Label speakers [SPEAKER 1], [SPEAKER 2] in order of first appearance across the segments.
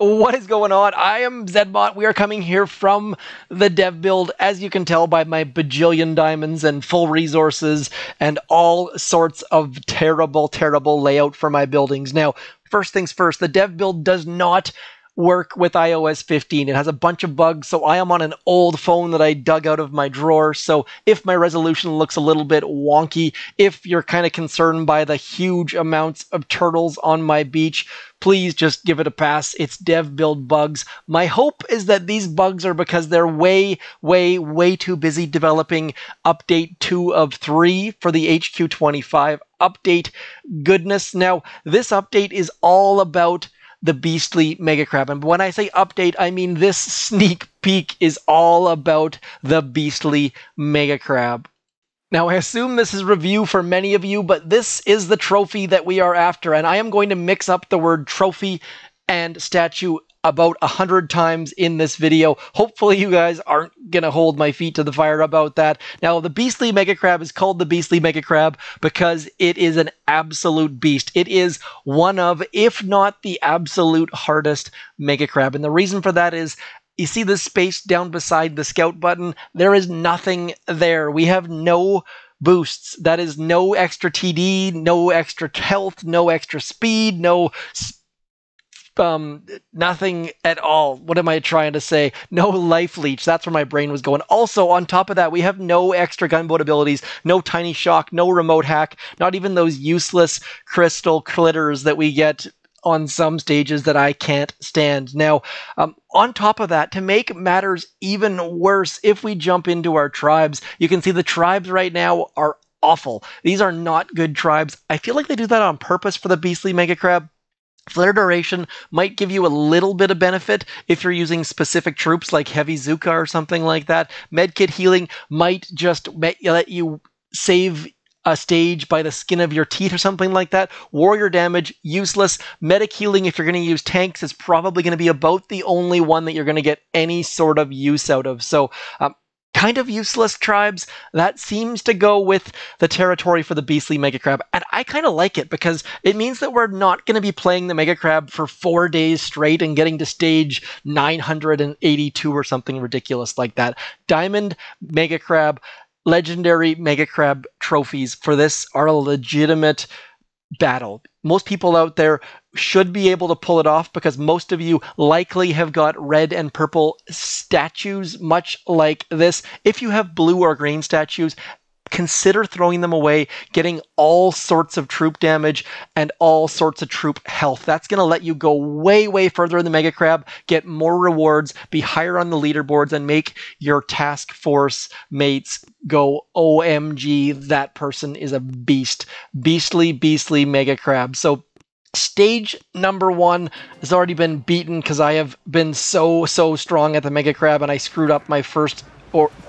[SPEAKER 1] What is going on? I am Zedbot. We are coming here from the dev build, as you can tell by my bajillion diamonds and full resources and all sorts of terrible, terrible layout for my buildings. Now, first things first, the dev build does not work with iOS 15. It has a bunch of bugs, so I am on an old phone that I dug out of my drawer, so if my resolution looks a little bit wonky, if you're kind of concerned by the huge amounts of turtles on my beach, please just give it a pass. It's dev build bugs. My hope is that these bugs are because they're way too busy developing update 2 of 3 for the HQ25 update goodness. Now, this update is all about the beastly mega crab. And when I say update, I mean this sneak peek is all about the beastly mega crab. Now, I assume this is review for many of you, but this is the trophy that we are after, and I am going to mix up the word trophy and statue about 100 times in this video. Hopefully you guys aren't gonna hold my feet to the fire about that. Now, the beastly mega crab is called the beastly mega crab because it is an absolute beast. It is one of, if not the absolute hardest mega crab, and the reason for that is, you see this space down beside the scout button? There is nothing there. We have no boosts. That is no extra TD, no extra health, no extra speed, nothing at all. What am I trying to say? No life leech. That's where my brain was going. Also, on top of that, we have no extra gunboat abilities, no tiny shock, no remote hack, not even those useless crystal critters that we get on some stages that I can't stand. Now, on top of that, to make matters even worse, if we jump into our tribes, you can see the tribes right now are awful. These are not good tribes. I feel like they do that on purpose for the beastly mega crab. Flare duration might give you a little bit of benefit if you're using specific troops like Heavy Zuka or something like that. Medkit healing might just let you save a stage by the skin of your teeth or something like that. Warrior damage, useless. Medic healing, if you're going to use tanks, is probably going to be about the only one that you're going to get any sort of use out of. So, kind of useless tribes. That seems to go with the territory for the beastly mega crab, and I kind of like it because it means that we're not going to be playing the mega crab for 4 days straight and getting to stage 982 or something ridiculous like that. Diamond mega crab, legendary mega crab trophies for this are a legitimate battle. Most people out there should be able to pull it off because most of you likely have got red and purple statues, much like this. If you have blue or green statues, consider throwing them away, getting all sorts of troop damage and all sorts of troop health. That's going to let you go way further in the mega crab, get more rewards, be higher on the leaderboards, and make your task force mates go, OMG, that person is a beast. Beastly mega crab. So stage number 1 has already been beaten because I have been so strong at the mega crab and I screwed up my first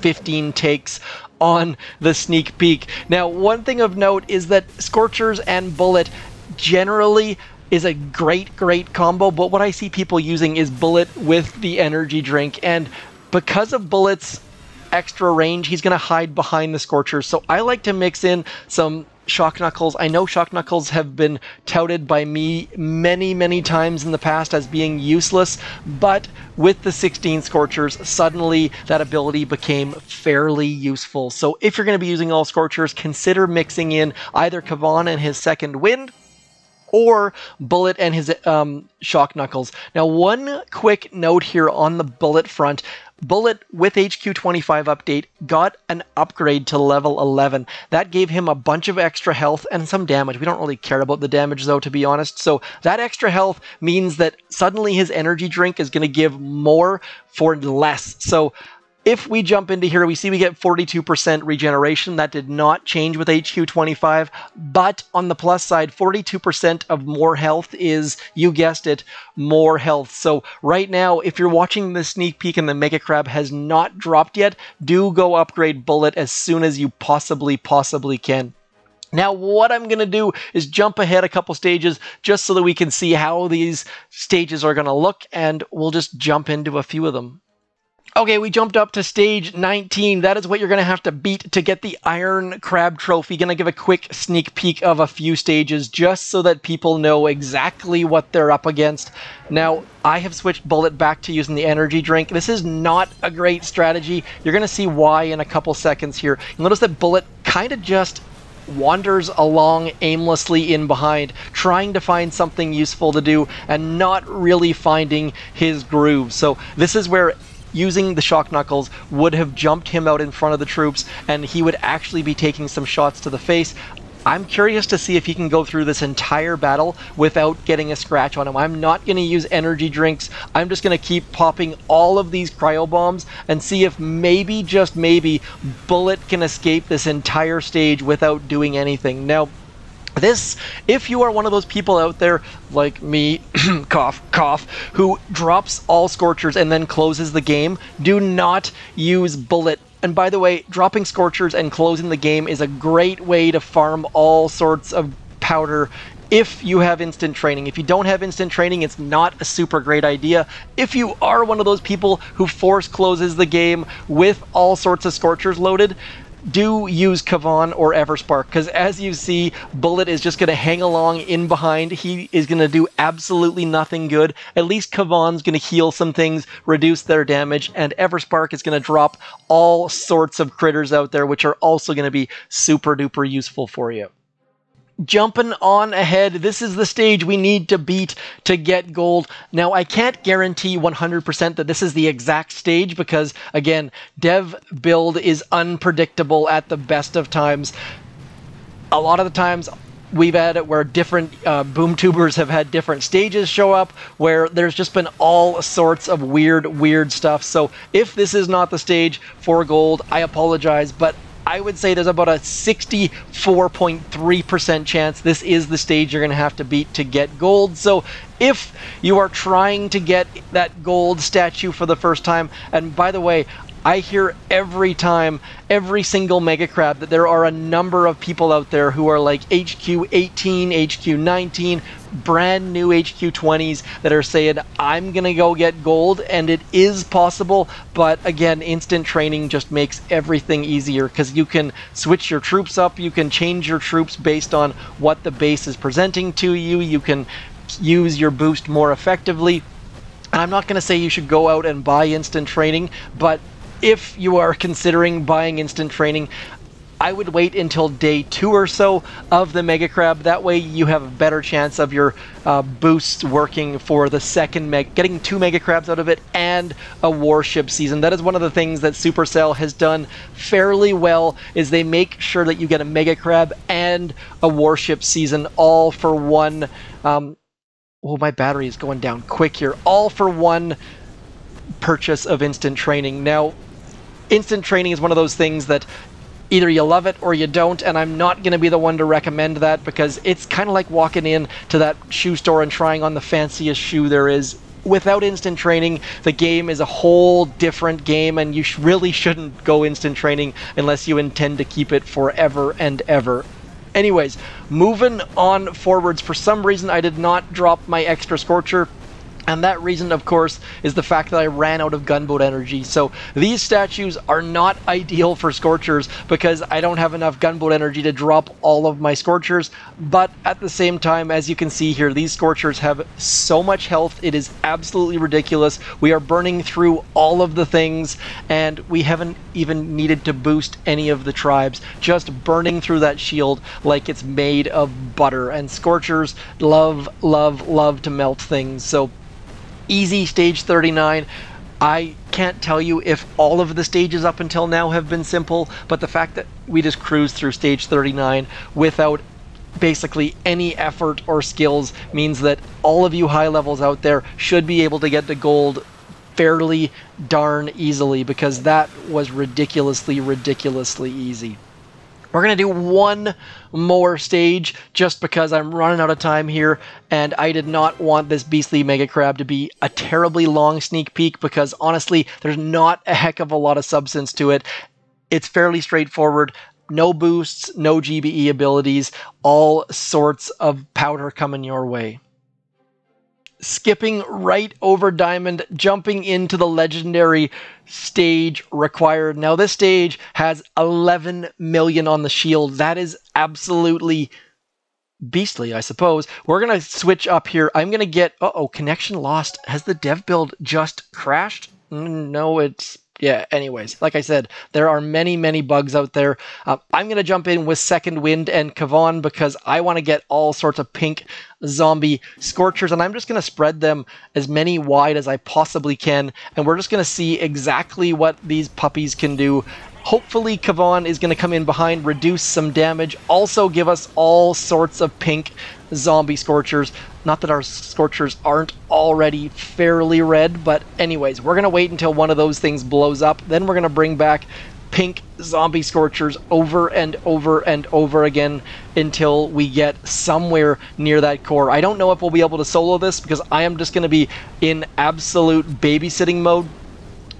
[SPEAKER 1] 15 takes on the sneak peek. Now, one thing of note is that Scorchers and Bullit generally is a great combo, but what I see people using is Bullit with the energy drink, and because of Bullit's extra range, he's going to hide behind the Scorchers, so I like to mix in some Shock Knuckles. I know Shock Knuckles have been touted by me many times in the past as being useless, but with the 16 Scorchers, suddenly that ability became fairly useful. So if you're going to be using all Scorchers, consider mixing in either Kavan and his second wind, or Bullit and his Shock Knuckles. Now, one quick note here on the Bullit front. Bullit, with HQ25 update, got an upgrade to level 11. That gave him a bunch of extra health and some damage. We don't really care about the damage, though, to be honest. So that extra health means that suddenly his energy drink is going to give more for less. So if we jump into here, we see we get 42% regeneration. That did not change with HQ25, but on the plus side, 42% of more health is, you guessed it, more health. So right now, if you're watching the sneak peek and the Mega Crab has not dropped yet, do go upgrade Bullit as soon as you possibly can. Now, what I'm going to do is jump ahead a couple stages just so that we can see how these stages are going to look, and we'll just jump into a few of them. Okay, we jumped up to stage 19. That is what you're going to have to beat to get the Iron Crab Trophy. Going to give a quick sneak peek of a few stages just so that people know exactly what they're up against. Now, I have switched Bullit back to using the energy drink. This is not a great strategy. You're going to see why in a couple seconds here. You'll notice that Bullit kind of just wanders along aimlessly in behind, trying to find something useful to do and not really finding his groove. So this is where using the shock knuckles would have jumped him out in front of the troops, and he would actually be taking some shots to the face. I'm curious to see if he can go through this entire battle without getting a scratch on him. I'm not going to use energy drinks. I'm just going to keep popping all of these cryo bombs and see if maybe, just maybe, Bullit can escape this entire stage without doing anything. Now, this, if you are one of those people out there like me, cough, cough, who drops all Scorchers and then closes the game, do not use Bullit. And by the way, dropping Scorchers and closing the game is a great way to farm all sorts of powder if you have instant training. If you don't have instant training, it's not a super great idea. If you are one of those people who force closes the game with all sorts of Scorchers loaded, do use Kavan or Everspark, because as you see, Bullit is just going to hang along in behind. He is going to do absolutely nothing good. At least Kavan's going to heal some things, reduce their damage, and Everspark is going to drop all sorts of critters out there, which are also going to be super duper useful for you. Jumping on ahead, this is the stage we need to beat to get gold. Now, I can't guarantee 100% that this is the exact stage because, again, dev build is unpredictable at the best of times. A lot of the times, we've had it where different boom tubers have had different stages show up, where there's just been all sorts of weird stuff. So if this is not the stage for gold, I apologize, but I would say there's about a 64.3% chance this is the stage you're going to have to beat to get gold. So if you are trying to get that gold statue for the first time, and by the way, I hear every time, every single Mega Crab, that there are a number of people out there who are like HQ 18, HQ 19, brand new HQ 20s that are saying, I'm going to go get gold, and it is possible, but again, instant training just makes everything easier because you can switch your troops up, you can change your troops based on what the base is presenting to you, you can use your boost more effectively. And I'm not going to say you should go out and buy instant training, but if you are considering buying instant training, I would wait until day 2 or so of the Mega Crab. That way you have a better chance of your boosts working for the second getting 2 Mega Crabs out of it and a warship season. That is one of the things that Supercell has done fairly well, is they make sure that you get a Mega Crab and a warship season all for one. Oh, my battery is going down quick here. All for one purchase of instant training. Now, instant training is one of those things that either you love it or you don't, and I'm not going to be the one to recommend that because it's kind of like walking in to that shoe store and trying on the fanciest shoe there is. Without instant training, the game is a whole different game, and you really shouldn't go instant training unless you intend to keep it forever and ever. Anyways, moving on forwards. For some reason, I did not drop my extra Scorcher. And that reason, of course, is the fact that I ran out of gunboat energy. So these statues are not ideal for Scorchers because I don't have enough gunboat energy to drop all of my Scorchers. But at the same time, as you can see here, these Scorchers have so much health. It is absolutely ridiculous. We are burning through all of the things, and we haven't even needed to boost any of the tribes. Just burning through that shield like it's made of butter. And Scorchers love to melt things. So easy stage 39. I can't tell you if all of the stages up until now have been simple, but the fact that we just cruised through stage 39 without basically any effort or skills means that all of you high levels out there should be able to get to gold fairly darn easily, because that was ridiculously easy. We're going to do one more stage just because I'm running out of time here, and I did not want this beastly Mega Crab to be a terribly long sneak peek because honestly, there's not a heck of a lot of substance to it. It's fairly straightforward. No boosts, no GBE abilities, all sorts of powder coming your way. skipping right over Diamond, jumping into the legendary stage required. Now this stage has 11 million on the shield. That is absolutely beastly, I suppose. We're going to switch up here. I'm going to get... Uh-oh, connection lost. Has the dev build just crashed? No, it's... Yeah, anyways, like I said, there are many, many bugs out there. I'm going to jump in with Second Wind and Kavan because I want to get all sorts of pink zombie scorchers, and I'm just going to spread them as many wide as I possibly can, and we're just going to see exactly what these puppies can do. Hopefully Kavan is going to come in behind, reduce some damage, also give us all sorts of pink zombie scorchers. Not that our scorchers aren't already fairly red, but anyways, we're going to wait until one of those things blows up. Then we're going to bring back pink zombie scorchers over and over and over again until we get somewhere near that core. I don't know if we'll be able to solo this because I am just going to be in absolute babysitting mode,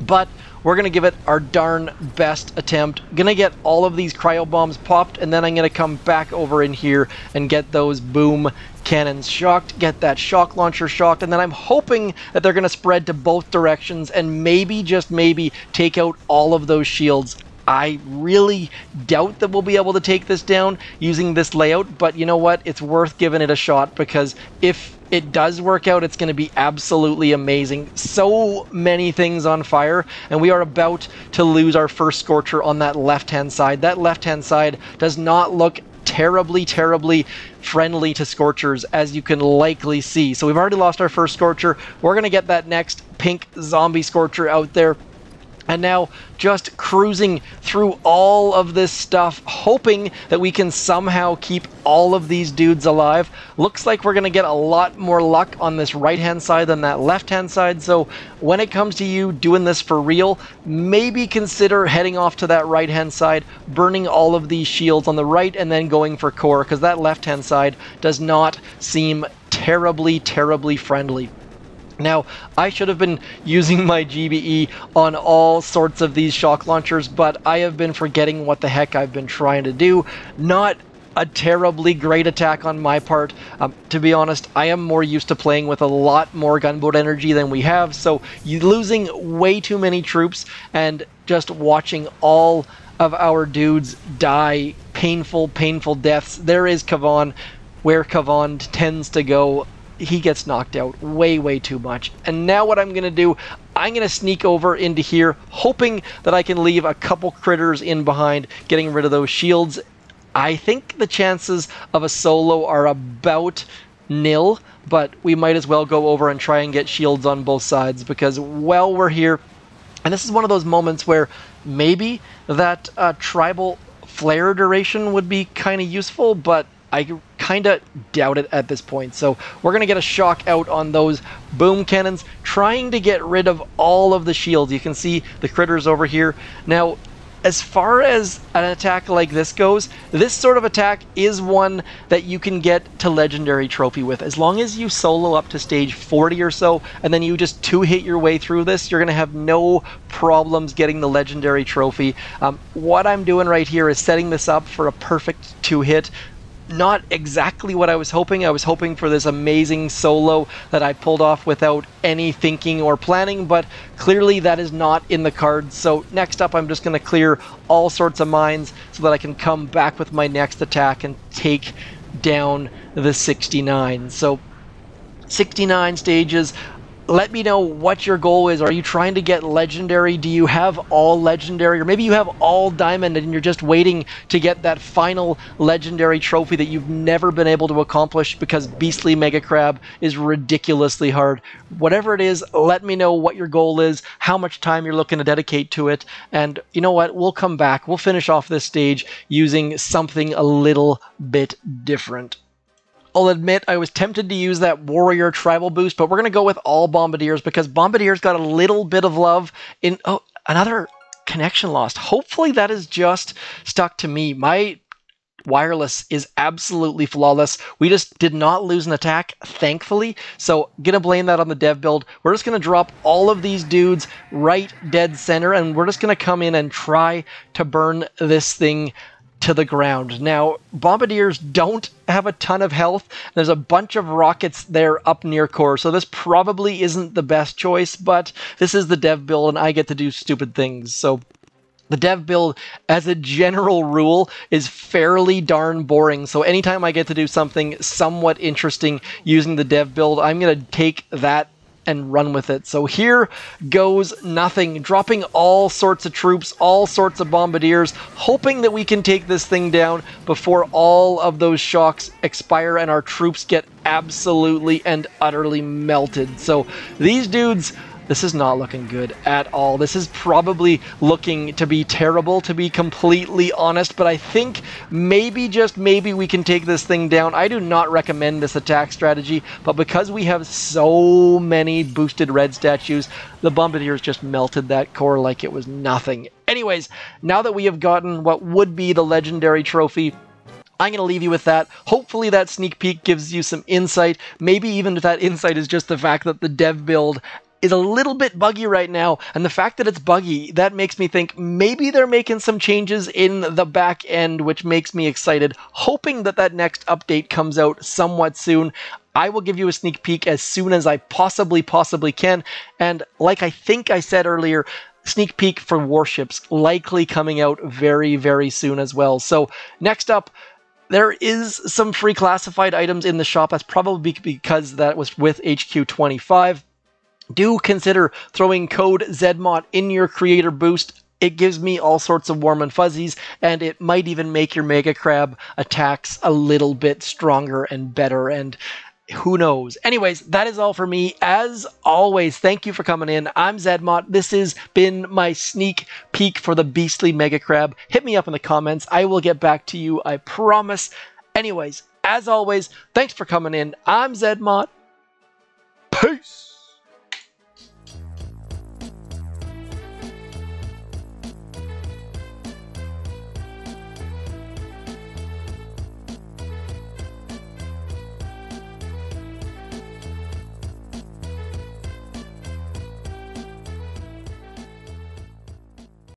[SPEAKER 1] but we're going to give it our darn best attempt. Going to get all of these cryo bombs popped, and then I'm going to come back over in here and get those boom cannons shocked, get that shock launcher shocked, and then I'm hoping that they're going to spread to both directions and maybe, just maybe, take out all of those shields. I really doubt that we'll be able to take this down using this layout, but you know what? It's worth giving it a shot because if it does work out, it's going to be absolutely amazing. So many things on fire, and we are about to lose our first Scorcher on that left-hand side. That left-hand side does not look terribly, terribly friendly to Scorchers, as you can likely see. So we've already lost our first Scorcher. We're going to get that next pink zombie Scorcher out there. And now just cruising through all of this stuff, hoping that we can somehow keep all of these dudes alive. Looks like we're going to get a lot more luck on this right-hand side than that left-hand side. So when it comes to you doing this for real, maybe consider heading off to that right-hand side, burning all of these shields on the right, and then going for core, because that left-hand side does not seem terribly, terribly friendly. Now, I should have been using my GBE on all sorts of these shock launchers, but I have been forgetting what the heck I've been trying to do. Not a terribly great attack on my part. To be honest, I am more used to playing with a lot more gunboat energy than we have, so losing way too many troops and just watching all of our dudes die painful, painful deaths. There is Kavan, where Kavan tends to go. He gets knocked out way, way too much. And now what I'm going to do, I'm going to sneak over into here, hoping that I can leave a couple critters in behind, getting rid of those shields. I think the chances of a solo are about nil, but we might as well go over and try and get shields on both sides, because while we're here, and this is one of those moments where maybe that tribal flare duration would be kind of useful, but I kind of doubt it at this point. So we're going to get a shock out on those boom cannons, trying to get rid of all of the shields. You can see the critters over here. Now, as far as an attack like this goes, this sort of attack is one that you can get to Legendary Trophy with. As long as you solo up to stage 40 or so, and then you just two-hit your way through this, you're going to have no problems getting the Legendary Trophy. What I'm doing right here is setting this up for a perfect two-hit. Not exactly what I was hoping. I was hoping for this amazing solo that I pulled off without any thinking or planning, but clearly that is not in the cards. So next up, I'm just going to clear all sorts of mines so that I can come back with my next attack and take down the 69. So 69 stages. Let me know what your goal is. Are you trying to get legendary? Do you have all legendary? Or maybe you have all diamond and you're just waiting to get that final legendary trophy that you've never been able to accomplish because Beastly Mega Crab is ridiculously hard. Whatever it is, let me know what your goal is, how much time you're looking to dedicate to it, and you know what? We'll come back. We'll finish off this stage using something a little bit different. I'll admit I was tempted to use that Warrior Tribal boost, but we're going to go with all Bombardiers because Bombardiers got a little bit of love in... Oh, another connection lost. Hopefully that is just stuck to me. My wireless is absolutely flawless. We just did not lose an attack, thankfully, so gonna blame that on the dev build. We're just gonna drop all of these dudes right dead center, and we're just gonna come in and try to burn this thing to the ground. Now, Bombardiers don't have a ton of health. There's a bunch of rockets there up near core, so this probably isn't the best choice, but this is the dev build, and I get to do stupid things, so the dev build, as a general rule, is fairly darn boring, so anytime I get to do something somewhat interesting using the dev build, I'm going to take that and run with it. So here goes nothing. Dropping all sorts of troops, all sorts of bombardiers, hoping that we can take this thing down before all of those shocks expire and our troops get absolutely and utterly melted. So these dudes, this is not looking good at all. This is probably looking to be terrible, to be completely honest, but I think maybe, just maybe, we can take this thing down. I do not recommend this attack strategy, but because we have so many boosted red statues, the Bombardiers just melted that core like it was nothing. Anyways, now that we have gotten what would be the legendary trophy, I'm going to leave you with that. Hopefully that sneak peek gives you some insight. Maybe even if that insight is just the fact that the dev build is a little bit buggy right now, and the fact that it's buggy, that makes me think maybe they're making some changes in the back end, which makes me excited, hoping that that next update comes out somewhat soon. I will give you a sneak peek as soon as I possibly can, and like I think I said earlier, sneak peek for warships likely coming out very, very soon as well. So next up, there is some free classified items in the shop. That's probably because that was with HQ25. Do consider throwing code ZMOT in your creator boost. It gives me all sorts of warm and fuzzies, and it might even make your Mega Crab attacks a little bit stronger and better, and who knows. Anyways, that is all for me. As always, thank you for coming in. I'm ZMOT. This has been my sneak peek for the beastly Mega Crab. Hit me up in the comments. I will get back to you, I promise. Anyways, as always, thanks for coming in. I'm ZMOT. Peace!